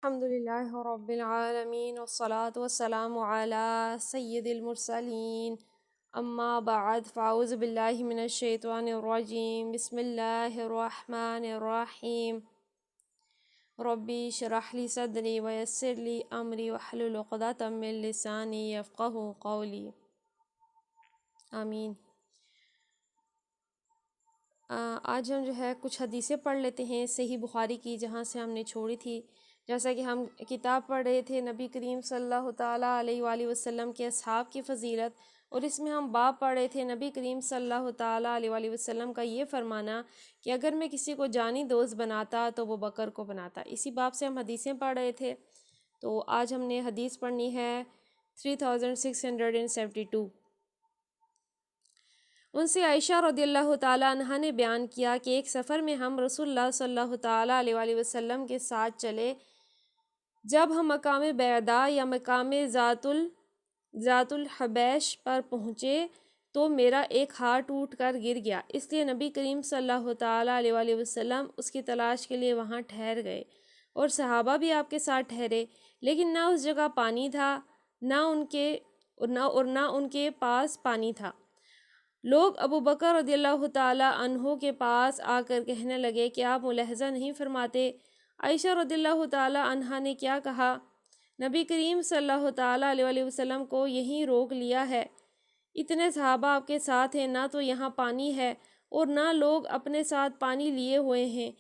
الحمد لله رب العالمين والصلاة والسلام على سيد المرسلين اما بعد فاعوذ باللہ من الشیطان الرجیم بسم اللہ الرحمن الرحیم ربی اشرح لی صدری ویسر لی امری واحلل عقدۃ من لسانی یفقہوا قولی آمین۔ آج ہم کچھ حدیثیں پڑھ لیتے ہیں صحیح بخاری کی، جہاں سے ہم نے چھوڑی تھی۔ جیسا کہ ہم کتاب پڑھ رہے تھے نبی کریم صلی اللہ تعالیٰ علیہ وآلہ وسلم کے اصحاب کی فضیلت، اور اس میں ہم باب پڑھ رہے تھے نبی کریم صلی اللہ تعالیٰ علیہ وآلہ وسلم کا یہ فرمانا کہ اگر میں کسی کو جانی دوست بناتا تو وہ بکر کو بناتا۔ اسی باب سے ہم حدیثیں پڑھ رہے تھے، تو آج ہم نے حدیث پڑھنی ہے 3672۔ ان سے عائشہ رضی اللہ تعالیٰ عنہ نے بیان کیا کہ ایک سفر میں ہم رسول اللہ صلی اللہ تعالیٰ علیہ وآلہ وسلم کے ساتھ چلے۔ جب ہم مقام بیضاء یا مقام ذات الحبیش پر پہنچے تو میرا ایک ہاتھ ٹوٹ کر گر گیا، اس لیے نبی کریم صلی اللہ تعالیٰ علیہ وآلہ وسلم اس کی تلاش کے لیے وہاں ٹھہر گئے، اور صحابہ بھی آپ کے ساتھ ٹھہرے، لیکن نہ اس جگہ پانی تھا نہ ان کے پاس پانی تھا۔ لوگ ابو بکر رضی اللہ تعالیٰ عنہ کے پاس آ کر کہنے لگے کہ آپ ملاحظہ نہیں فرماتے عائشہ رضی اللہ تعالیٰ عنہ نے کیا کہا؟ نبی کریم صلی اللہ تعالیٰ علیہ وآلہ وسلم کو یہیں روک لیا ہے، اتنے صحابہ آپ کے ساتھ ہیں، نہ تو یہاں پانی ہے اور نہ لوگ اپنے ساتھ پانی لیے ہوئے ہیں۔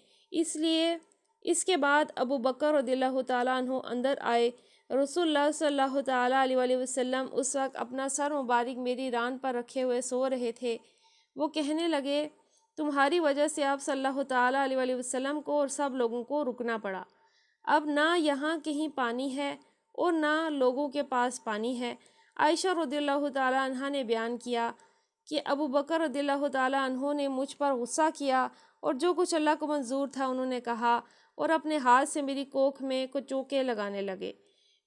اس کے بعد ابو بکر رضی اللہ تعالیٰ عنہ اندر آئے۔ رسول اللہ صلی اللہ تعالیٰ علیہ وآلہ وسلم اس وقت اپنا سر مبارک میری ران پر رکھے ہوئے سو رہے تھے۔ وہ کہنے لگے تمہاری وجہ سے آپ صلی اللہ تعالیٰ علیہ وآلہ وسلم کو اور سب لوگوں کو رکنا پڑا، اب نہ یہاں کہیں پانی ہے اور نہ لوگوں کے پاس پانی ہے۔ عائشہ رضی اللہ تعالیٰ عنہ نے بیان کیا کہ ابو بکر رضی اللہ تعالیٰ عنہ نے مجھ پر غصہ کیا اور جو کچھ اللہ کو منظور تھا انہوں نے کہا، اور اپنے ہاتھ سے میری کوکھ میں کچھ چوکے لگانے لگے۔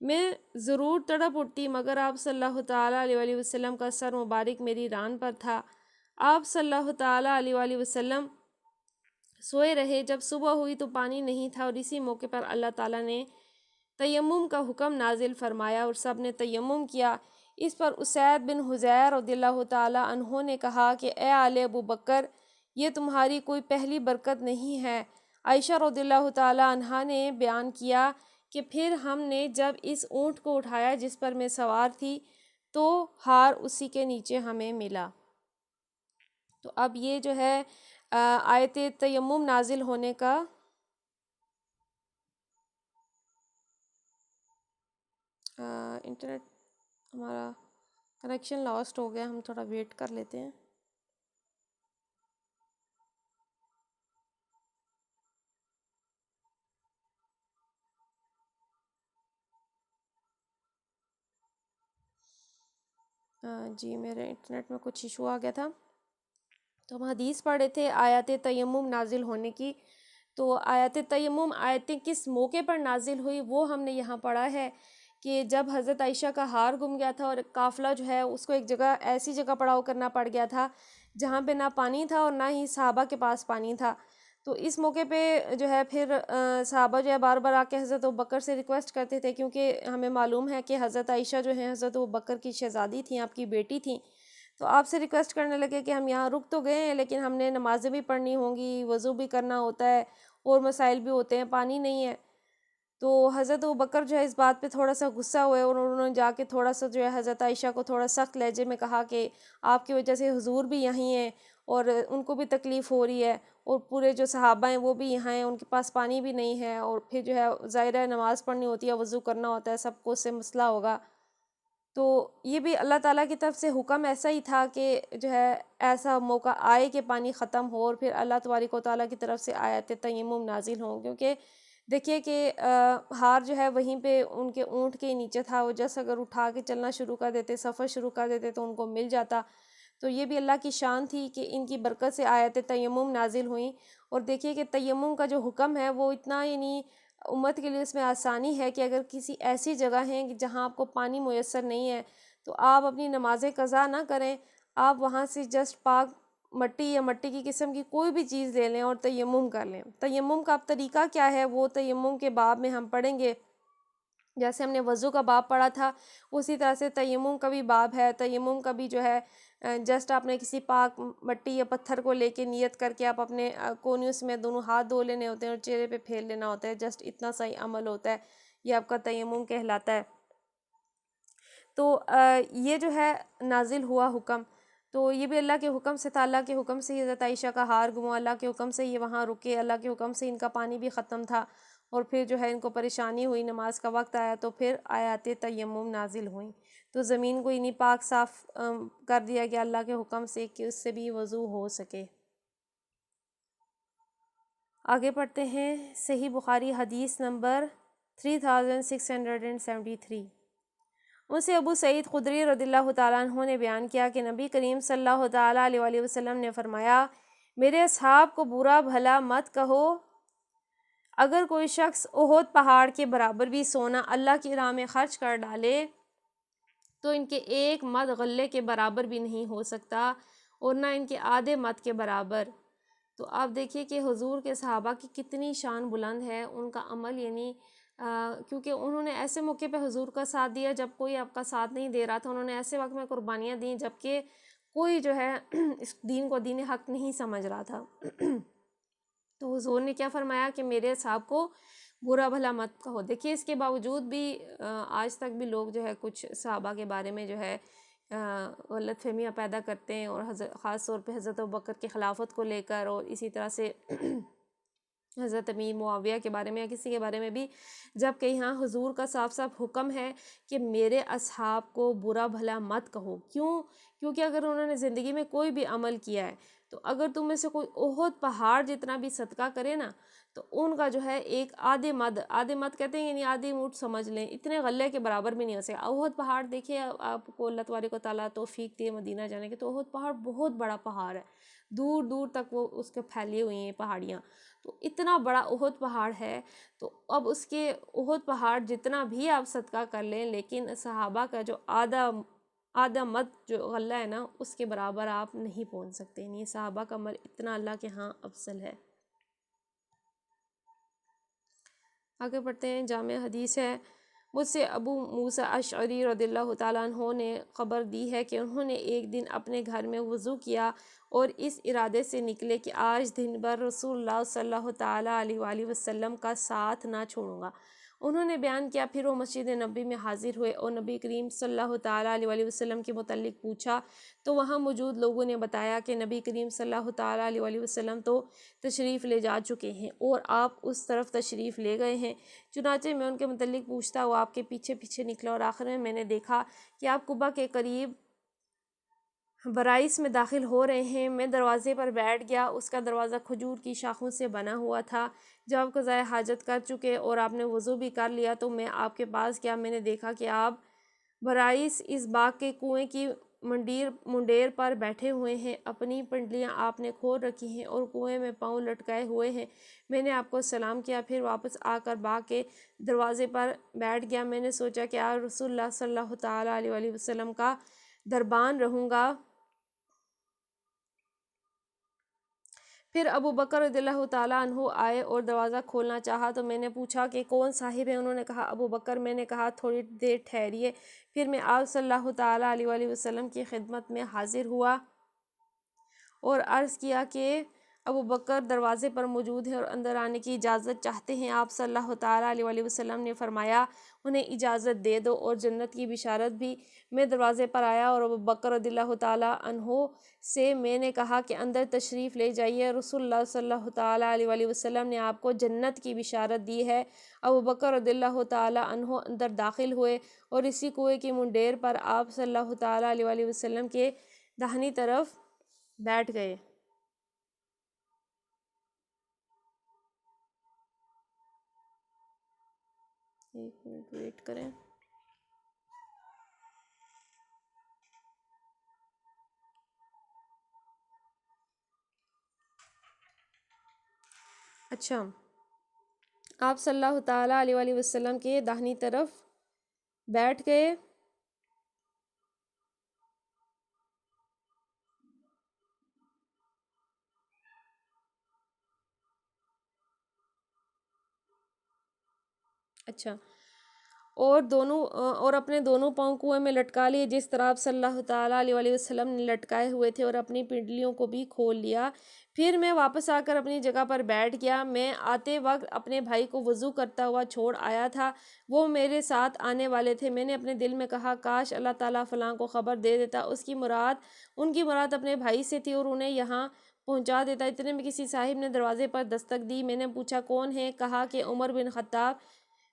میں ضرور تڑپ اٹھتی، مگر آپ صلی اللہ تعالیٰ علیہ وآلہ وسلم کا سر مبارک میری ران پر تھا۔ آپ صلی اللہ تعالیٰ علیہ وآلہ وسلم سوئے رہے۔ جب صبح ہوئی تو پانی نہیں تھا، اور اسی موقع پر اللہ تعالیٰ نے تیمم کا حکم نازل فرمایا اور سب نے تیمم کیا۔ اس پر اسید بن حضیر رضی اللہ تعالیٰ عنہ نے کہا کہ اے آل ابو بکر، یہ تمہاری کوئی پہلی برکت نہیں ہے۔ عائشہ رضی اللہ تعالیٰ عنہ نے بیان کیا کہ پھر ہم نے جب اس اونٹ کو اٹھایا جس پر میں سوار تھی تو ہار اسی کے نیچے ہمیں ملا۔ تو اب یہ آیت تیمم نازل ہونے کا انٹرنیٹ ہمارا کنیکشن لاسٹ ہو گیا، ہم تھوڑا ویٹ کر لیتے ہیں۔ جی میرے انٹرنیٹ میں کچھ ایشو آ گیا تھا، تو ہم حدیث پڑھ رہے تھے آیات تیمم نازل ہونے کی۔ تو آیات تیمم آیتیں کس موقع پر نازل ہوئی وہ ہم نے یہاں پڑھا ہے کہ جب حضرت عائشہ کا ہار گم گیا تھا اور قافلہ اس کو ایک جگہ ایسی جگہ پڑاؤ کرنا پڑ گیا تھا جہاں پہ نہ پانی تھا اور نہ ہی صحابہ کے پاس پانی تھا۔ تو اس موقع پہ پھر صحابہ بار بار آ کے حضرت ابوبکر سے ریکویسٹ کرتے تھے، کیونکہ ہمیں معلوم ہے کہ حضرت عائشہ حضرت ابوبکر کی شہزادی تھیں، آپ کی بیٹی تھیں۔ تو آپ سے ریکویسٹ کرنے لگے کہ ہم یہاں رک تو گئے ہیں لیکن ہم نے نمازیں بھی پڑھنی ہوں گی، وضو بھی کرنا ہوتا ہے اور مسائل بھی ہوتے ہیں، پانی نہیں ہے۔ تو حضرت ابوبکر اس بات پہ تھوڑا سا غصہ ہوئے اور انہوں نے جا کے تھوڑا سا حضرت عائشہ کو تھوڑا سخت لہجے میں کہا کہ آپ کی وجہ سے حضور بھی یہیں ہیں اور ان کو بھی تکلیف ہو رہی ہے، اور پورے جو صحابہ ہیں وہ بھی یہاں ہیں، ان کے پاس پانی بھی نہیں ہے، اور پھر ظاہر ہے نماز پڑھنی ہوتی ہے، وضو کرنا ہوتا ہے، سب کو اس سے مسئلہ ہوگا۔ تو یہ بھی اللہ تعالیٰ کی طرف سے حکم ایسا ہی تھا کہ ایسا موقع آئے کہ پانی ختم ہو، اور پھر اللہ تبارک و تعالیٰ کی طرف سے آیات تیمم نازل ہوں، کیونکہ دیکھیے کہ ہار وہیں پہ ان کے اونٹ کے نیچے تھا، وہ اگر اٹھا کے چلنا شروع کر دیتے، سفر شروع کر دیتے تو ان کو مل جاتا۔ تو یہ بھی اللہ کی شان تھی کہ ان کی برکت سے آیات تیمم نازل ہوئیں۔ اور دیکھیے کہ تیمم کا جو حکم ہے وہ اتنا امت کے لیے اس میں آسانی ہے کہ اگر کسی ایسی جگہ ہیں جہاں آپ کو پانی میسر نہیں ہے تو آپ اپنی نمازیں قضا نہ کریں، آپ وہاں سے جسٹ پاک مٹی یا مٹی کی قسم کی کوئی بھی چیز لے لیں اور تیمم کر لیں۔ تیمم کا اب طریقہ کیا ہے وہ تیمم کے باب میں ہم پڑھیں گے۔ جیسے ہم نے وضو کا باب پڑھا تھا اسی طرح سے تیمم کا بھی باب ہے. تیمم کا بھی جو ہے جسٹ آپ نے کسی پاک مٹی یا پتھر کو لے کے نیت کر کے آپ اپنے کونیوس میں دونوں ہاتھ دھو لینے ہوتے ہیں اور چہرے پہ پھیر لینا ہوتا ہے. جسٹ اتنا صحیح عمل ہوتا ہے, یہ آپ کا تیمم کہلاتا ہے. تو یہ جو ہے نازل ہوا حکم, تو یہ بھی اللہ کے حکم سے تھا. اللہ کے حکم سے ہی حضرت عائشہ کا ہار گما, اللہ کے حکم سے یہ وہاں رکے, اللہ کے حکم سے ان کا پانی بھی ختم تھا. اور پھر جو ہے ان کو پریشانی ہوئی, نماز کا وقت آیا تو پھر آیات تیمم نازل ہوئیں. تو زمین کو انہیں پاک صاف کر دیا گیا اللہ کے حکم سے کہ اس سے بھی وضو ہو سکے. آگے پڑھتے ہیں صحیح بخاری حدیث نمبر 3673. ان سے ابو سعید خدری رضی اللہ تعالیٰ عنہ نے بیان کیا کہ نبی کریم صلی اللہ تعالیٰ علیہ وسلم نے فرمایا, میرے اصحاب کو برا بھلا مت کہو. اگر کوئی شخص احد پہاڑ کے برابر بھی سونا اللہ کی راہ میں خرچ کر ڈالے تو ان کے ایک مد غلے کے برابر بھی نہیں ہو سکتا اور نہ ان کے آدھے مد کے برابر. تو آپ دیکھیے کہ حضور کے صحابہ کی کتنی شان بلند ہے, ان کا عمل یعنی کیونکہ انہوں نے ایسے موقع پہ حضور کا ساتھ دیا جب کوئی آپ کا ساتھ نہیں دے رہا تھا. انہوں نے ایسے وقت میں قربانیاں دیں جب کہ کوئی جو ہے اس دین کو دین حق نہیں سمجھ رہا تھا. تو حضور نے کیا فرمایا کہ میرے صاحب کو برا بھلا مت کہو. دیکھیے اس کے باوجود بھی آج تک بھی لوگ جو ہے کچھ صحابہ کے بارے میں جو ہے غلط فہمیاں پیدا کرتے ہیں, اور خاص طور پہ حضرت ابوبکر کی خلافت کو لے کر, اور اسی طرح سے حضرت امیر معاویہ کے بارے میں یا کسی کے بارے میں بھی, جب کہ یہاں حضور کا صاف صاف حکم ہے کہ میرے اصحاب کو برا بھلا مت کہو. کیوں؟ کیونکہ اگر انہوں نے زندگی میں کوئی بھی عمل کیا ہے تو اگر تم میں سے کوئی احد پہاڑ جتنا بھی صدقہ کرے نا تو ان کا جو ہے ایک آدھے مد کہتے ہیں یعنی آدھی موٹ سمجھ لیں, اتنے غلے کے برابر بھی نہیں ہو سکتا. احد پہاڑ دیکھیے آپ کو اللہ تبارک و تعالیٰ توفیق دی مدینہ جانے کی, تو احد پہاڑ بہت بڑا پہاڑ ہے, دور دور تک وہ اس کے پھیلی ہوئی ہیں پہاڑیاں. تو اتنا بڑا احد پہاڑ ہے, تو اب اس کے احد پہاڑ جتنا بھی آپ صدقہ کر لیں لیکن صحابہ کا جو آدھا مد جو غلہ ہے نا اس کے برابر آپ نہیں پہنچ سکتے. نہیں, صحابہ کا عمل اتنا اللہ کے ہاں افضل ہے. آگے پڑھتے ہیں. جامع حدیث ہے, مجھ سے ابو موسیٰ اشعری رضی اللہ تعالیٰ عنہ نے خبر دی ہے کہ انہوں نے ایک دن اپنے گھر میں وضو کیا اور اس ارادے سے نکلے کہ آج دن بھر رسول اللہ صلی اللہ تعالیٰ علیہ وآلہ وسلم کا ساتھ نہ چھوڑوں گا. انہوں نے بیان کیا, پھر وہ مسجد نبی میں حاضر ہوئے اور نبی کریم صلی اللہ تعالیٰ علیہ وآلہ وسلم کے متعلق پوچھا تو وہاں موجود لوگوں نے بتایا کہ نبی کریم صلی اللہ تعالیٰ علیہ وآلہ وسلم تو تشریف لے جا چکے ہیں اور آپ اس طرف تشریف لے گئے ہیں. چنانچہ میں ان کے متعلق پوچھتا ہوا آپ کے پیچھے پیچھے نکلا اور آخر میں نے دیکھا کہ آپ قبا کے قریب برائس میں داخل ہو رہے ہیں. میں دروازے پر بیٹھ گیا. اس کا دروازہ کھجور کی شاخوں سے بنا ہوا تھا. جب آپ قضائے حاجت کر چکے اور آپ نے وضو بھی کر لیا تو میں آپ کے پاس گیا. میں نے دیکھا کہ آپ برائس اس باغ کے کنویں کی منڈیر پر بیٹھے ہوئے ہیں. اپنی پنڈلیاں آپ نے کھول رکھی ہیں اور کنویں میں پاؤں لٹکائے ہوئے ہیں. میں نے آپ کو سلام کیا, پھر واپس آ کر باغ کے دروازے پر بیٹھ گیا. میں نے سوچا کہ آج رسول اللہ صلی اللہ تعالیٰ علیہ وآلہ وسلم کا دربان رہوں گا. پھر ابو بکر رضی اللہ تعالیٰ عنہ آئے اور دروازہ کھولنا چاہا تو میں نے پوچھا کہ کون صاحب ہے؟ انہوں نے کہا ابو بکر. میں نے کہا تھوڑی دیر ٹھہریے. پھر میں آپ صلی اللہ تعالیٰ علیہ وآلہ وسلم کی خدمت میں حاضر ہوا اور عرض کیا کہ ابو بکر دروازے پر موجود ہے اور اندر آنے کی اجازت چاہتے ہیں. آپ صلی اللہ تعالیٰ علیہ وآلہ وسلم نے فرمایا انہیں اجازت دے دو اور جنت کی بشارت بھی. میں دروازے پر آیا اور ابو بکر رضی اللہ تعالیٰ عنہ سے میں نے کہا کہ اندر تشریف لے جائیے, رسول اللہ صلی اللہ تعالیٰ علیہ وآلہ وسلم نے آپ کو جنت کی بشارت دی ہے. ابو بکر رضی اللہ تعالیٰ عنہ اندر داخل ہوئے اور اسی کنویں کی منڈیر پر آپ صلی اللہ تعالیٰ علیہ وآلہ وسلم کے داہنی طرف بیٹھ گئے. ایک منٹ ویٹ کریں. اچھا, آپ صلی اللہ تعالیٰ علیہ وآلہ وسلم کے داہنی طرف بیٹھ گئے. اچھا, اور اپنے دونوں پاؤں کنویں میں لٹکا لیے جس طرح آپ صلی اللہ تعالیٰ علیہ وآلہ وسلم نے لٹکائے ہوئے تھے، اور اپنی پنڈلیوں کو بھی کھول لیا۔ پھر میں واپس آ کر اپنی جگہ پر بیٹھ گیا۔ میں آتے وقت اپنے بھائی کو وضو کرتا ہوا چھوڑ آیا تھا، وہ میرے ساتھ آنے والے تھے۔ میں نے اپنے دل میں کہا کاش اللہ تعالیٰ فلاں کو خبر دے دیتا، ان کی مراد اپنے بھائی سے تھی، اور انہیں یہاں پہنچا دیتا۔ اتنے میں کسی صاحب نے دروازے پر دستک دی۔ میں نے پوچھا کون ہے؟ کہا کہ عمر بن خطاب۔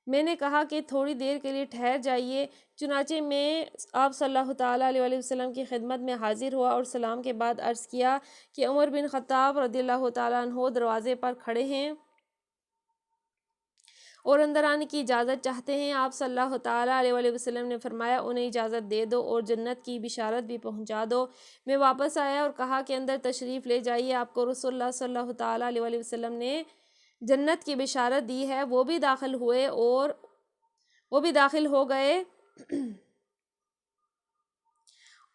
میں نے کہا کہ تھوڑی دیر کے لیے ٹھہر جائیے۔ چنانچہ میں آپ صلی اللہ تعالیٰ علیہ وآلہ وسلم کی خدمت میں حاضر ہوا اور سلام کے بعد عرض کیا کہ عمر بن خطاب رضی اللہ تعالیٰ عنہ دروازے پر کھڑے ہیں اور اندر آنے کی اجازت چاہتے ہیں۔ آپ صلی اللہ تعالیٰ علیہ وآلہ وسلم نے فرمایا انہیں اجازت دے دو اور جنت کی بشارت بھی پہنچا دو۔ میں واپس آیا اور کہا کہ اندر تشریف لے جائیے، آپ کو رسول اللہ صلی اللہ تعالیٰ علیہ وآلہ وسلم نے جنت کی بشارت دی ہے۔ وہ بھی داخل ہو گئے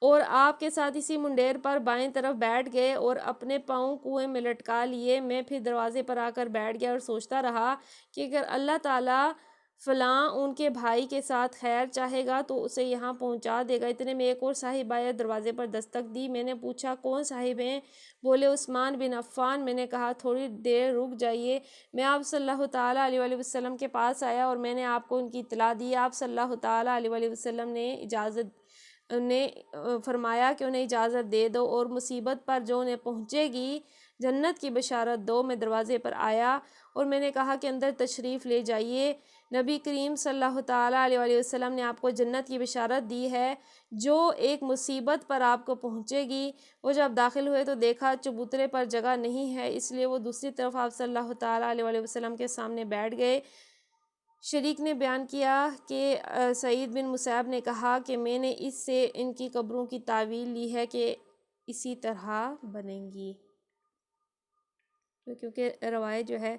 اور آپ کے ساتھ اسی منڈیر پر بائیں طرف بیٹھ گئے اور اپنے پاؤں کنویں میں لٹکا لیے۔ میں پھر دروازے پر آ کر بیٹھ گیا اور سوچتا رہا کہ اگر اللہ تعالیٰ فلاں ان کے بھائی کے ساتھ خیر چاہے گا تو اسے یہاں پہنچا دے گا۔ اتنے میں ایک اور صاحب آیا، دروازے پر دستک دی۔ میں نے پوچھا کون صاحب ہیں؟ بولے عثمان بن عفان۔ میں نے کہا تھوڑی دیر رک جائیے، میں آپ صلی اللہ تعالیٰ علیہ وآلہ وسلم کے پاس آیا اور میں نے آپ کو ان کی اطلاع دی۔ آپ صلی اللہ تعالیٰ علیہ وآلہ وسلم نے فرمایا کہ انہیں اجازت دے دو اور مصیبت پر جو انہیں پہنچے گی جنت کی بشارت دو۔ میں دروازے پر آیا اور میں نے کہا کہ اندر تشریف لے جائیے، نبی کریم صلی اللہ تعالیٰ علیہ وآلہ وسلم نے آپ کو جنت کی بشارت دی ہے جو ایک مصیبت پر آپ کو پہنچے گی۔ وہ جب داخل ہوئے تو دیکھا چبوترے پر جگہ نہیں ہے، اس لیے وہ دوسری طرف آپ صلی اللہ تعالیٰ علیہ وآلہ وسلم کے سامنے بیٹھ گئے۔ شریک نے بیان کیا کہ سعید بن مسیب نے کہا کہ میں نے اس سے ان کی قبروں کی تعویل لی ہے کہ اسی طرح بنیں گی، کیونکہ روایت جو ہے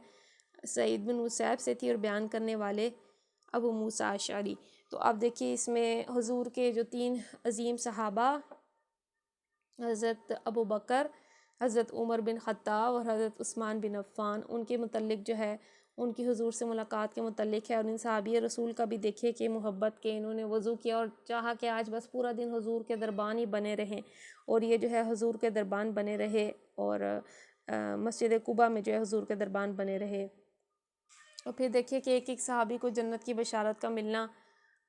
سعید بن مسیب سے تھی اور بیان کرنے والے ابو موسیٰ اشعری۔ تو آپ دیکھیے اس میں حضور کے جو 3 عظیم صحابہ حضرت ابو بکر، حضرت عمر بن خطاب اور حضرت عثمان بن عفان، ان کے متعلق جو ہے ان کی حضور سے ملاقات کے متعلق ہے، اور ان صحابی رسول کا بھی دیکھیے کہ محبت کے انہوں نے وضو کیا اور چاہا کہ آج بس پورا دن حضور کے دربان ہی بنے رہیں، اور یہ جو ہے حضور کے دربان بنے رہے اور مسجد قباء میں جو ہے حضور کے دربان بنے رہے۔ اور پھر دیکھیے کہ ایک صحابی کو جنت کی بشارت کا ملنا،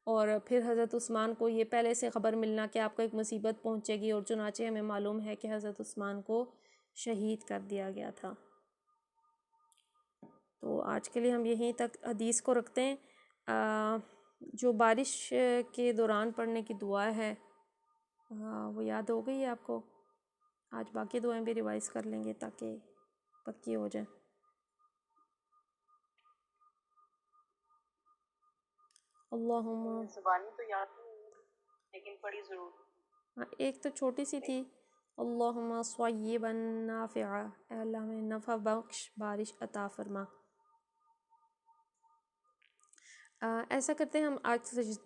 اور پھر حضرت عثمان کو یہ پہلے سے خبر ملنا کہ آپ کو ایک مصیبت پہنچے گی، اور چنانچہ ہمیں معلوم ہے کہ حضرت عثمان کو شہید کر دیا گیا تھا۔ تو آج کے لیے ہم یہیں تک حدیث کو رکھتے ہیں۔ جو بارش کے دوران پڑھنے کی دعا ہے وہ یاد ہو گئی ہے آپ کو؟ آج باقی دعائیں بھی ریوائز کر لیں گے تاکہ پکی ہو جائیں۔ اللہم زبانی تو یاد نہیں لیکن پڑھی ضرور۔ ایک تو چھوٹی سی تھی، اللہم صیبا نافعا، اے اللہ ہمیں نفع بخش بارش عطا فرما۔ ایسا کرتے ہیں ہم آج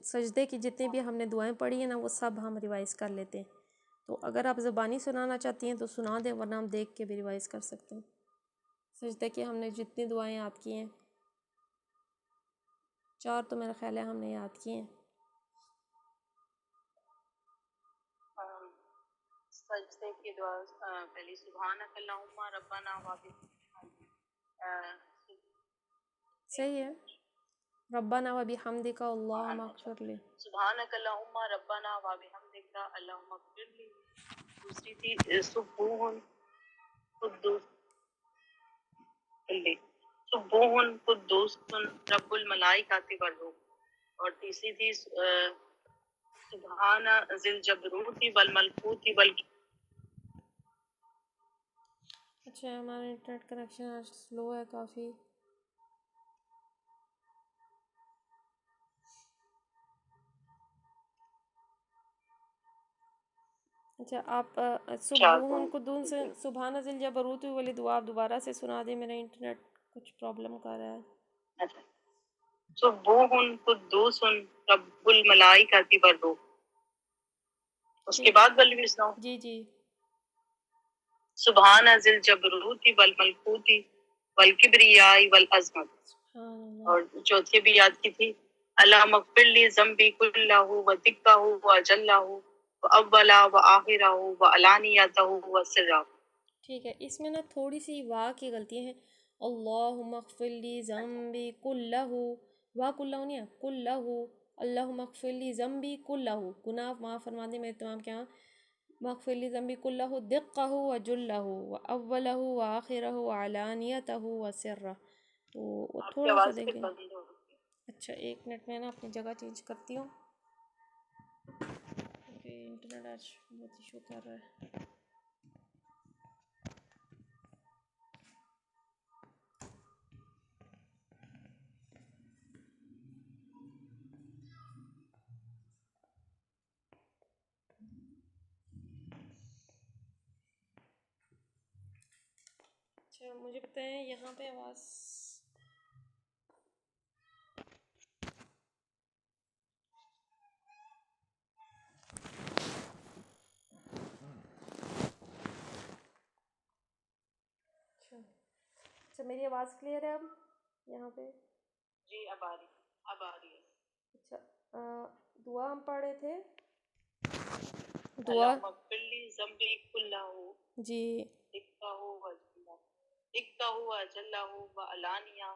سجدے کی جتنی بھی ہم نے دعائیں پڑھی ہیں نا وہ سب ہم ریوائز کر لیتے ہیں۔ تو اگر آپ زبانی سنانا چاہتی ہیں تو سنا دیں، ورنہ ہم دیکھ کے بھی ریوائز کر سکتے ہیں۔ سجدے کی ہم نے جتنی دعائیں یاد کی ہیں، 4 تو میرا خیال ہے ہم نے یاد کی ہیں۔ سجدے کی دعا پہلی سبحانک اللہم ربنا صحیح ہے، ربنا و بحمدک اللہم اغفر لی۔ سبحانک اللہم ربنا و بحمدک اللہم اغفر لی۔ دوسری تھی سبوح قدوس رب الملائکۃ والروح، اور تیسری تھی سبحان ذی الجبروت والملکوت اچھا ہمارا انٹرنیٹ کنیکشن آج سلو ہے کافی۔ اچھا آپ سبحان قدوس سبحان ذی الجبروت والی دعا آپ دوبارہ سے سنا دیں، میرا انٹرنیٹ کچھ پرابلم کر رہا ہے۔ سبوح قدوس رب الملائکۃ والروح، اس کے بعد والی بھی سناؤ؟ جی جی۔ سبحان ذی الجبروت والملکوت والکبریاء والعظمت، اور چوتھی بھی یاد کی تھی اللهم اغفر لي ذنبي كله ودقه وجله وأوله وآخره وعلانيته وسره. ٹھیک ہے، اس میں نا تھوڑی سی وا کی غلطی ہے. اللہم اغفر لی ذنبی کلہ، وا کلہ نہیں ہے، کلہ. اللہم اغفر لی ذنبی کلہ، گناہ معاف فرما دے میرے تمام کے ہاں. مغفر لی ذنبی کلہ دقہ وجلہ واولہ وآخرہ وعلانیتہ وسرہ. تو وہ آپ کی تھوڑا سا آواز دیکھ پھر لیں. بند ہو گئی. اچھا ایک منٹ میں نا اپنی جگہ چینج کرتی ہوں کیونکہ انٹرنیٹ آج بہت ایشو کر رہا ہے. اچھا مجھے بتائیں یہاں پہ آواز اچھا میری آواز کلیئر ہے اب یہاں پہ؟ جی اب آ رہی ہے. اچھا دعا ہم پڑھ رہے تھے. دعا اللهم اغفر لي ذنبي كله جی دقه وجله وعلانيته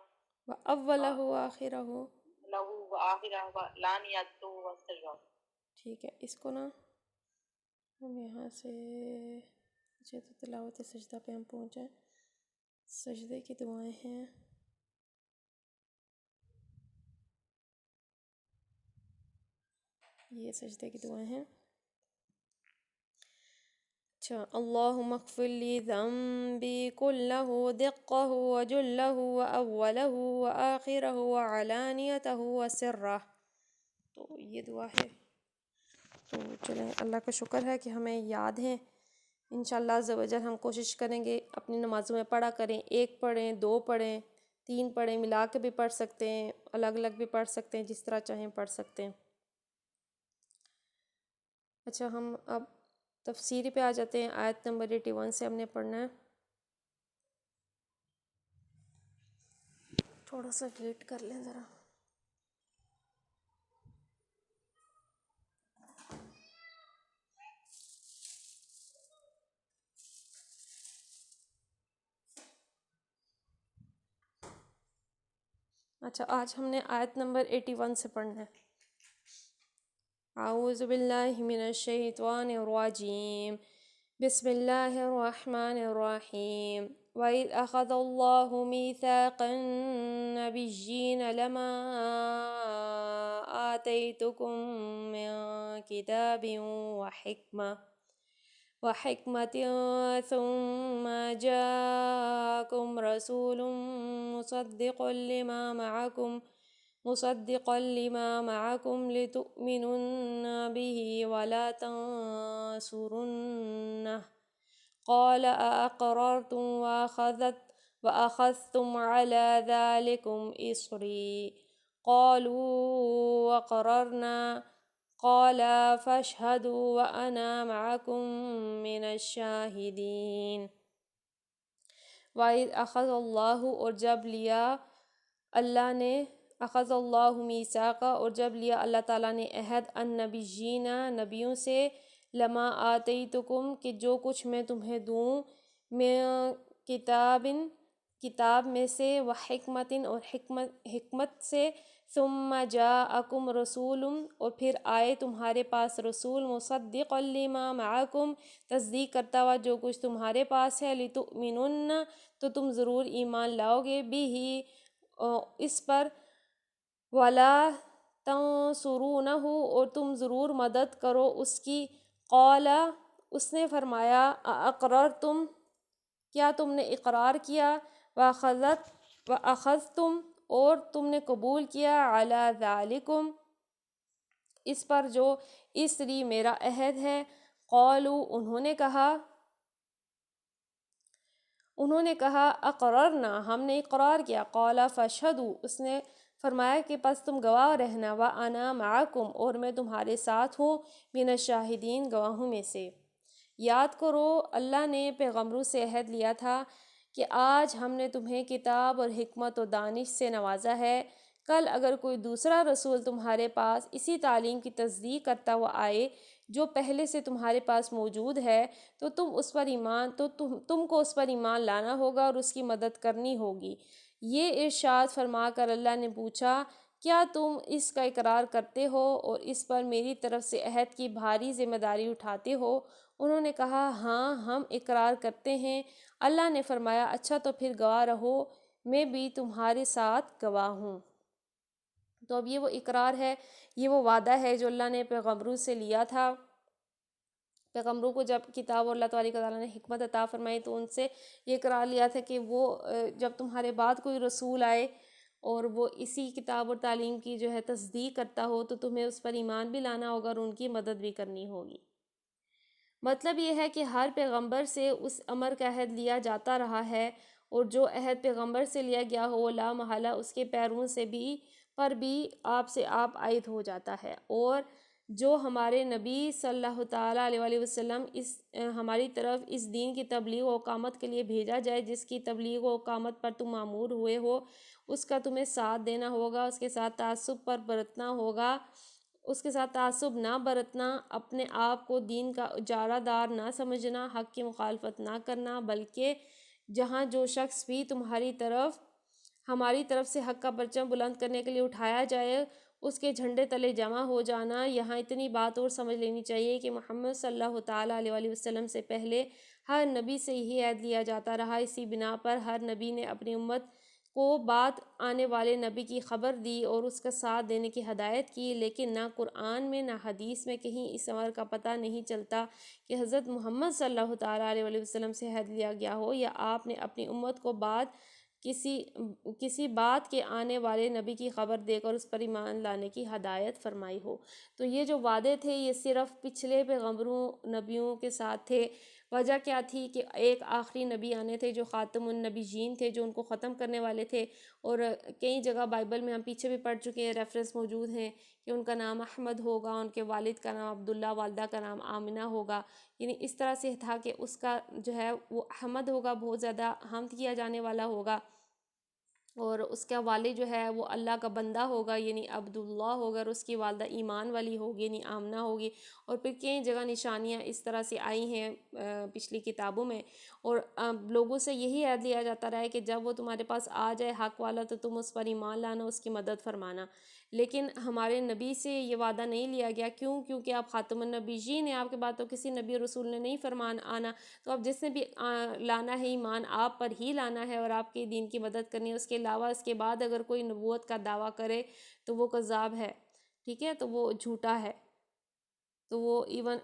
وَأَوَّلَهُ وَآخِرَهُ. وآخره وعلانيته وسره. ٹھیک ہے، اس کو نا ہم یہاں سے اچھا تو تلاوت سجدہ پہ ہم پہنچیں. سجدے کی دعائیں ہیں. یہ سجدے کی دعائیں ہیں. اچھا اللہم اغفر لی ذنبی کلہ دقہ وجلہ وأولہ وآخرہ وعلانیتہ وسرہ. تو یہ دعا ہے. تو چلیں اللہ کا شکر ہے کہ ہمیں یاد ہیں. انشاءاللہ عز و جل ہم کوشش کریں گے اپنی نمازوں میں پڑھا کریں. ایک پڑھیں، دو پڑھیں، تین پڑھیں، ملا کے بھی پڑھ سکتے ہیں، الگ الگ بھی پڑھ سکتے ہیں، جس طرح چاہیں پڑھ سکتے ہیں. اچھا ہم اب تفسیری پہ آ جاتے ہیں. آیت نمبر 81 سے ہم نے پڑھنا ہے. تھوڑا سا ویٹ کر لیں ذرا. اچھا آج ہم نے آیت نمبر 81 سے پڑھنا ہے. اعوذ باللہ من الشیطان الرجیم بسم اللہ الرحمن الرحیم. وَإِذْ أَخَذَ اللَّهُ مِيثَاقَ النَّبِيِّينَ لَمَا آتَيْتُكُم مِّن كِتَابٍ وحكمة ثم جاءكم رسول مصدقا لما معكم لتؤمنن به ولا تنصرنه قال أأقررتم وأخذتم على ذلكم إصري قالوا وقررنا قال فاشهدوا وأنا معكم من الشاہدین. وَإِذْ أَخَذَ اللَّهُ اور جب لیا اللہ نے، أَخَذَ اللَّهُ مِيثَاقَ اور جب لیا اللہ تعالیٰ نے عہد النبیین نبیوں سے، لما آتیتکم کہ جو کچھ میں تمہیں دوں، میں کتاب میں سے، وحکمت اور حکمت سے، ثم جاءکم رسول اور پھر آئے تمہارے پاس رسول، مصدقا لما معکم تصدیق کرتا ہوا جو کچھ تمہارے پاس ہے، لتؤمنن تو تم ضرور ایمان لاؤ گے، بھی اس پر، ولا تنصرونہ اور تم ضرور مدد کرو اس کی. قال اس نے فرمایا، اقررتم کیا تم نے اقرار کیا، وَأَخَذْتُمْ اور تم نے قبول کیا، عَلَى ذَلِكُمْ اس پر جو اسری میرا عہد ہے. قالوا انہوں نے کہا اقررنا ہم نے اقرار کیا. قال فاشهدوا اس نے فرمایا کہ پس تم گواہ رہنا، وَأَنَا مَعَكُمْ اور میں تمہارے ساتھ ہوں، من الشاہدین گواہوں میں سے. یاد کرو اللہ نے پیغمبروں سے عہد لیا تھا کہ آج ہم نے تمہیں کتاب اور حکمت و دانش سے نوازا ہے کل اگر کوئی دوسرا رسول تمہارے پاس اسی تعلیم کی تصدیق کرتا ہوا آئے جو پہلے سے تمہارے پاس موجود ہے تو تم کو اس پر ایمان لانا ہوگا اور اس کی مدد کرنی ہوگی۔ یہ ارشاد فرما کر اللہ نے پوچھا، کیا تم اس کا اقرار کرتے ہو اور اس پر میری طرف سے عہد کی بھاری ذمہ داری اٹھاتے ہو؟ انہوں نے کہا، ہاں ہم اقرار کرتے ہیں۔ اللہ نے فرمایا، اچھا تو پھر گواہ رہو، میں بھی تمہارے ساتھ گواہ ہوں۔ تو اب یہ وہ اقرار ہے، یہ وہ وعدہ ہے جو اللہ نے پیغمبروں سے لیا تھا۔ پیغمبروں کو جب کتاب اور اللہ تعالیٰ نے حکمت عطا فرمائی تو ان سے یہ اقرار لیا تھا کہ وہ جب تمہارے بعد کوئی رسول آئے اور وہ اسی کتاب اور تعلیم کی جو ہے تصدیق کرتا ہو تو تمہیں اس پر ایمان بھی لانا ہوگا اور ان کی مدد بھی کرنی ہوگی۔ مطلب یہ ہے کہ ہر پیغمبر سے اس امر کا عہد لیا جاتا رہا ہے، اور جو عہد پیغمبر سے لیا گیا ہو لا محالہ اس کے پیروں سے بھی آپ سے آپ عائد ہو جاتا ہے۔ اور جو ہمارے نبی صلی اللہ تعالیٰ علیہ وسلم ہماری طرف اس دین کی تبلیغ و اقامت کے لیے بھیجا جائے، جس کی تبلیغ و اقامت پر تم مامور ہوئے ہو، اس کا تمہیں ساتھ دینا ہوگا، اس کے ساتھ تعصب پر برتنا ہوگا، اس کے ساتھ تعصب نہ برتنا، اپنے آپ کو دین کا اجارہ دار نہ سمجھنا، حق کی مخالفت نہ کرنا، بلکہ جہاں جو شخص بھی ہماری طرف سے حق کا پرچم بلند کرنے کے لیے اٹھایا جائے اس کے جھنڈے تلے جمع ہو جانا۔ یہاں اتنی بات اور سمجھ لینی چاہیے کہ محمد صلی اللہ تعالیٰ علیہ وسلم سے پہلے ہر نبی سے یہی عہد لیا جاتا رہا۔ اسی بنا پر ہر نبی نے اپنی امت کو بعد آنے والے نبی کی خبر دی اور اس کا ساتھ دینے کی ہدایت کی، لیکن نہ قرآن میں نہ حدیث میں کہیں اس امر کا پتہ نہیں چلتا کہ حضرت محمد صلی اللہ تعالیٰ علیہ وسلم سے عہد لیا گیا ہو یا آپ نے اپنی امت کو بعد کسی بات کے آنے والے نبی کی خبر دے کر اس پر ایمان لانے کی ہدایت فرمائی ہو۔ تو یہ جو وعدے تھے یہ صرف پچھلے پیغمبروں نبیوں کے ساتھ تھے۔ وجہ کیا تھی کہ ایک آخری نبی آنے تھے جو خاتم النبیین تھے، جو ان کو ختم کرنے والے تھے، اور کئی جگہ بائبل میں ہم پیچھے بھی پڑھ چکے ہیں، ریفرنس موجود ہیں کہ ان کا نام احمد ہوگا، ان کے والد کا نام عبداللہ، والدہ کا نام آمنہ ہوگا۔ یعنی اس طرح سے تھا کہ اس کا جو ہے وہ احمد ہوگا، بہت زیادہ حمد کیا جانے والا ہوگا، اور اس کا والد جو ہے وہ اللہ کا بندہ ہوگا یعنی عبداللہ ہوگا، اور اس کی والدہ ایمان والی ہوگی یعنی آمنہ ہوگی۔ اور پھر کئی جگہ نشانیاں اس طرح سے آئی ہیں پچھلی کتابوں میں، اور لوگوں سے یہی عہد لیا جاتا رہا ہے کہ جب وہ تمہارے پاس آ جائے حق والا تو تم اس پر ایمان لانا، اس کی مدد فرمانا۔ لیکن ہمارے نبی سے یہ وعدہ نہیں لیا گیا، کیونکہ آپ خاتم النبیین ہیں، آپ کے بعد تو کسی نبی رسول نے نہیں فرمان آنا، تو اب جس نے بھی لانا ہے ایمان آپ پر ہی لانا ہے اور آپ کے دین کی مدد کرنی ہے۔ اس کے علاوہ اس کے بعد اگر کوئی نبوت کا دعویٰ کرے تو وہ کذاب ہے، ٹھیک ہے، تو وہ جھوٹا ہے، تو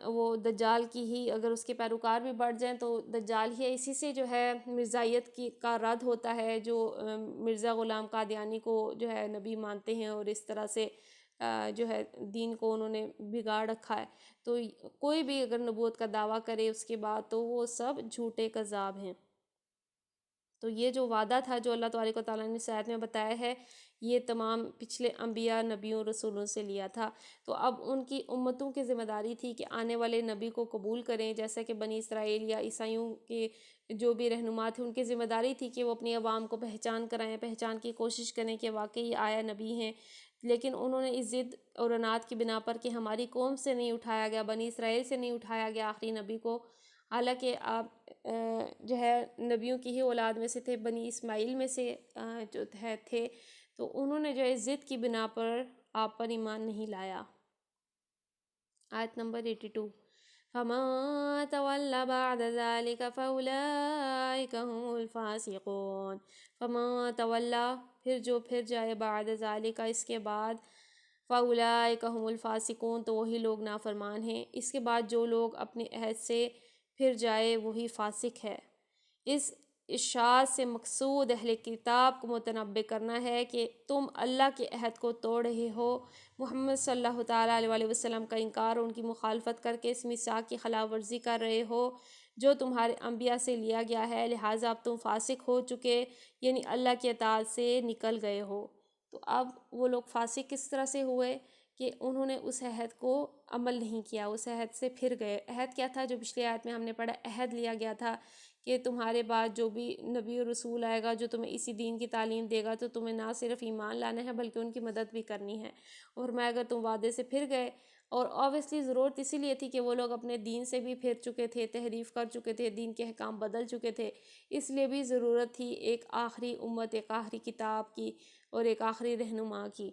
وہ دجال کی ہی اگر اس کے پیروکار بھی بڑھ جائیں تو دجال ہی ہے۔ اسی سے جو ہے مرزائیت کا رد ہوتا ہے، جو مرزا غلام قادیانی کو جو ہے نبی مانتے ہیں اور اس طرح سے جو ہے دین کو انہوں نے بگاڑ رکھا ہے۔ تو کوئی بھی اگر نبوت کا دعویٰ کرے اس کے بعد تو وہ سب جھوٹے کذاب ہیں۔ تو یہ جو وعدہ تھا جو اللہ تبارک و تعالیٰ نے اس آیت میں بتایا ہے، یہ تمام پچھلے انبیاء، نبیوں، رسولوں سے لیا تھا۔ تو اب ان کی امتوں کی ذمہ داری تھی کہ آنے والے نبی کو قبول کریں، جیسا کہ بنی اسرائیل یا عیسائیوں کے جو بھی رہنما تھے ان کی ذمہ داری تھی کہ وہ اپنی عوام کو پہچان کرائیں، پہچان کی کوشش کریں کہ واقعی آیا نبی ہیں۔ لیکن انہوں نے اس ضد اور عناد کی بنا پر کہ ہماری قوم سے نہیں اٹھایا گیا، بنی اسرائیل سے نہیں اٹھایا گیا آخری نبی کو، حالانکہ آپ جو ہے نبیوں کی ہی اولاد میں سے تھے، بنی اسماعیل میں سے جو تھے، تو انہوں نے جو ہے ضد کی بنا پر آپ پر ایمان نہیں لایا۔ آیت نمبر 82، فَمَن تَوَلَّ بَعْدَ ذَلِكَ فَأُولَٰئِكَ هُمُ الْفَاسِقُونَ۔ فَمَن تَوَلَّ پھر جائے بعد ذَلِكَ اس کے بعد، فَأُولَٰئِكَ هُمُ الْفَاسِقُونَ تو وہی لوگ نافرمان ہیں۔ اس کے بعد جو لوگ اپنے عہد سے پھر جائے وہی فاسق ہے۔ اس ارشاد سے مقصود اہل کتاب کو متنبہ کرنا ہے کہ تم اللہ کے عہد کو توڑ رہے ہو، محمد صلی اللہ تعالیٰ علیہ وسلم کا انکار، ان کی مخالفت کر کے اس میثاق کی خلاف ورزی کر رہے ہو جو تمہارے انبیاء سے لیا گیا ہے، لہٰذا اب تم فاسق ہو چکے، یعنی اللہ کی اطاعت سے نکل گئے ہو۔ تو اب وہ لوگ فاسق کس طرح سے ہوئے کہ انہوں نے اس عہد کو عمل نہیں کیا، اس عہد سے پھر گئے۔ عہد کیا تھا جو پچھلی آیت میں ہم نے پڑھا، عہد لیا گیا تھا کہ تمہارے بعد جو بھی نبی و رسول آئے گا جو تمہیں اسی دین کی تعلیم دے گا تو تمہیں نہ صرف ایمان لانا ہے بلکہ ان کی مدد بھی کرنی ہے، اور میں اگر تم وعدے سے پھر گئے، اور اوبیسلی ضرورت اسی لیے تھی کہ وہ لوگ اپنے دین سے بھی پھر چکے تھے، تحریف کر چکے تھے، دین کے احکام بدل چکے تھے، اس لیے بھی ضرورت تھی ایک آخری امت، ایک آخری کتاب کی اور ایک آخری رہنما کی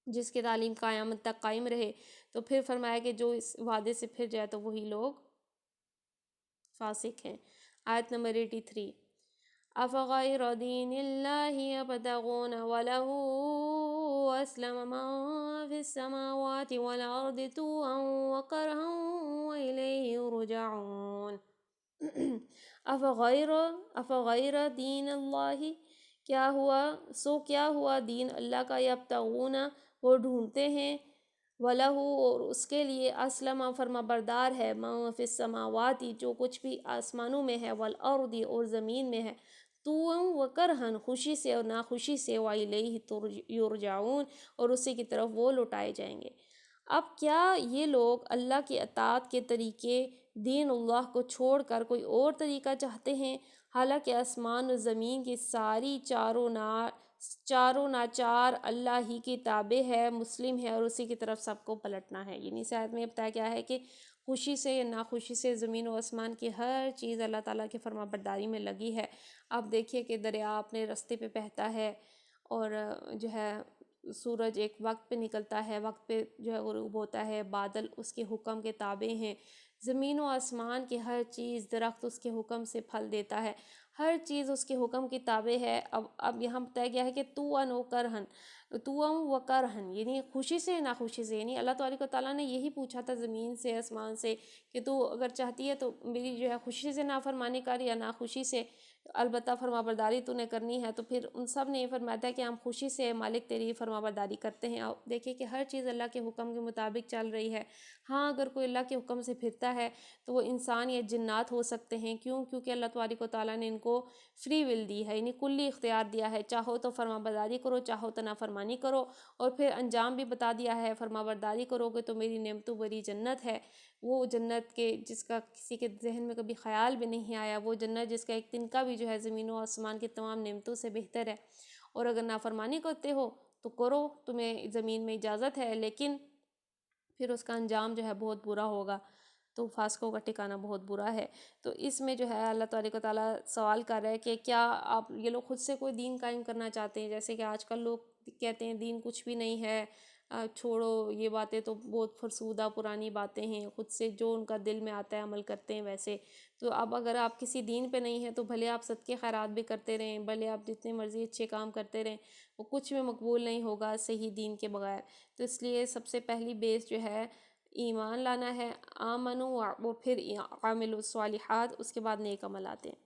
جس کی تعلیم قیامت تک قائم رہے۔ تو پھر فرمایا کہ جو اس وعدے سے پھر جائے تو وہی لوگ فاسق ہیں۔ آیت نمبر 83، أَفَغَيْرَ دِينِ اللَّهِ يَبْتَغُونَ وَلَهُ أَسْلَمَ مَن فِي السَّمَاوَاتِ وَالْأَرْضِ طَوْعًا وَكَرْهًا وَإِلَيْهِ يُرْجَعُونَ۔ افغیر دین اللہ، کیا ہوا دین اللہ کا، یبتغون وہ ڈھونڈتے ہیں، وَلَهُ اور اس کے لیے، اسلم فرما بردار ہے، مَن فِی السَّمَاوَاتِ جو کچھ بھی آسمانوں میں ہے، وَالْأَرْضِ اور زمین میں ہے، طوعاً وَکرہاً خوشی سے اور ناخوشی سے، وَإِلَیہِ یرجعون اور اسی کی طرف وہ لوٹائے جائیں گے۔ اب کیا یہ لوگ اللہ کی اطاعت کے طریقے، دین اللہ کو چھوڑ کر کوئی اور طریقہ چاہتے ہیں؟ حالانکہ آسمان و زمین کی ساری چاروں ناچار اللہ ہی کی تابع ہے، مسلم ہے، اور اسی کی طرف سب کو پلٹنا ہے۔ یعنی اس آیت میں بتایا گیا ہے کہ خوشی سے یا ناخوشی سے زمین و آسمان کی ہر چیز اللہ تعالیٰ کی فرما برداری میں لگی ہے۔ اب دیکھیے کہ دریا اپنے رستے پہ بہتا ہے، اور جو ہے سورج ایک وقت پہ نکلتا ہے، وقت پہ جو ہے غروب ہوتا ہے، بادل اس کے حکم کے تابع ہیں، زمین و آسمان کی ہر چیز، درخت اس کے حکم سے پھل دیتا ہے، ہر چیز اس کے حکم کی تابع ہے۔ اب یہاں بتایا گیا ہے کہ طوعاً وکرہن یعنی خوشی سے ناخوشی سے، یعنی اللہ تبارک و تعالیٰ نے یہی پوچھا تھا زمین سے، آسمان سے کہ تو اگر چاہتی ہے تو میری جو ہے خوشی سے نافرمانی کر یا ناخوشی سے، البتہ فرما برداری تو نے کرنی ہے۔ تو پھر ان سب نے یہ فرمایا تھا کہ ہم خوشی سے مالک تیری فرما برداری کرتے ہیں۔ آپ دیکھیں کہ ہر چیز اللہ کے حکم کے مطابق چل رہی ہے۔ ہاں اگر کوئی اللہ کے حکم سے پھرتا ہے تو وہ انسان یا جنات ہو سکتے ہیں، کیونکہ اللہ تبارک و تعالیٰ نے ان کو فری ول دی ہے، یعنی کلی اختیار دیا ہے، چاہو تو فرما برداری کرو، چاہو تو نافرمانی کرو، اور پھر انجام بھی بتا دیا ہے، فرما برداری کرو گے تو میری نعمتوں بری جنت ہے، وہ جنت کے جس کا کسی کے ذہن میں کبھی خیال بھی نہیں آیا، وہ جنت جس کا ایک تنکا بھی جو ہے زمین و آسمان کی تمام نعمتوں سے بہتر ہے۔ اور اگر نافرمانی کرتے ہو تو کرو، تمہیں زمین میں اجازت ہے، لیکن پھر اس کا انجام جو ہے بہت برا ہوگا، تو فاسقوں کا ٹھکانہ بہت برا ہے۔ تو اس میں جو ہے اللہ تبارک و تعالیٰ سوال کر رہا ہے کہ کیا آپ یہ لوگ خود سے کوئی دین قائم کرنا چاہتے ہیں؟ جیسے کہ آج کل لوگ کہتے ہیں دین کچھ بھی نہیں ہے، چھوڑو یہ باتیں تو بہت فرسودہ پرانی باتیں ہیں، خود سے جو ان کا دل میں آتا ہے عمل کرتے ہیں ویسے۔ تو اب اگر آپ کسی دین پہ نہیں ہیں تو بھلے آپ صدقے خیرات بھی کرتے رہیں، بھلے آپ جتنے مرضی اچھے کام کرتے رہیں، وہ کچھ بھی مقبول نہیں ہوگا صحیح دین کے بغیر۔ تو اس لیے سب سے پہلی بیس جو ہے ایمان لانا ہے، آمنو، اور پھر عاملوا الصالحات، اس کے بعد نیک عمل آتے ہیں۔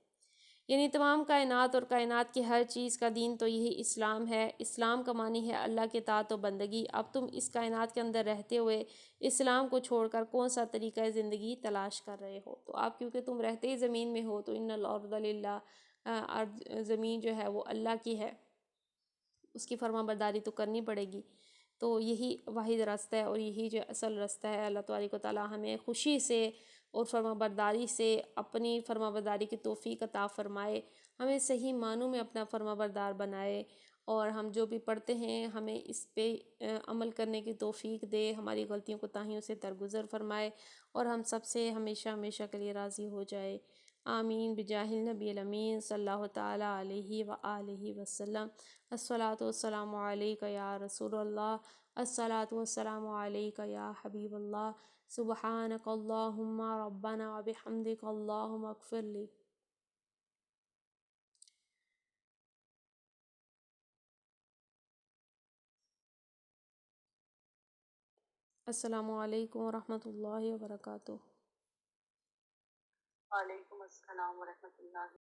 یعنی تمام کائنات اور کائنات کی ہر چیز کا دین تو یہی اسلام ہے۔ اسلام کا معنی ہے اللہ کے اطاعت و بندگی۔ اب تم اس کائنات کے اندر رہتے ہوئے اسلام کو چھوڑ کر کون سا طریقہ زندگی تلاش کر رہے ہو؟ تو آپ کیونکہ تم رہتے ہی زمین میں ہو، تو ان الارض للہ، زمین جو ہے وہ اللہ کی ہے، اس کی فرما برداری تو کرنی پڑے گی۔ تو یہی واحد راستہ ہے، اور یہی جو اصل راستہ ہے۔ اللہ تبارک و تعالیٰ ہمیں خوشی سے اور فرما برداری سے اپنی فرما برداری کی توفیق عطا فرمائے، ہمیں صحیح معنوں میں اپنا فرما بردار بنائے، اور ہم جو بھی پڑھتے ہیں ہمیں اس پہ عمل کرنے کی توفیق دے، ہماری غلطیوں کوتاہیوں سے درگزر فرمائے، اور ہم سب سے ہمیشہ ہمیشہ کے لیے راضی ہو جائے۔ آمین بجاہ النبی الامین صلی اللہ تعالیٰ علیہ وآلہ وسلم۔ الصلاۃ والسلام علیک یا رسول اللہ، الصلاۃ والسلام علیک یا حبیب اللہ، سبحانک اللہم ربنا وبحمدک اللہم اغفر لی۔ السلام علیکم ورحمۃ اللہ وبرکاتہ۔ وعلیکم السلام ورحمۃ اللہ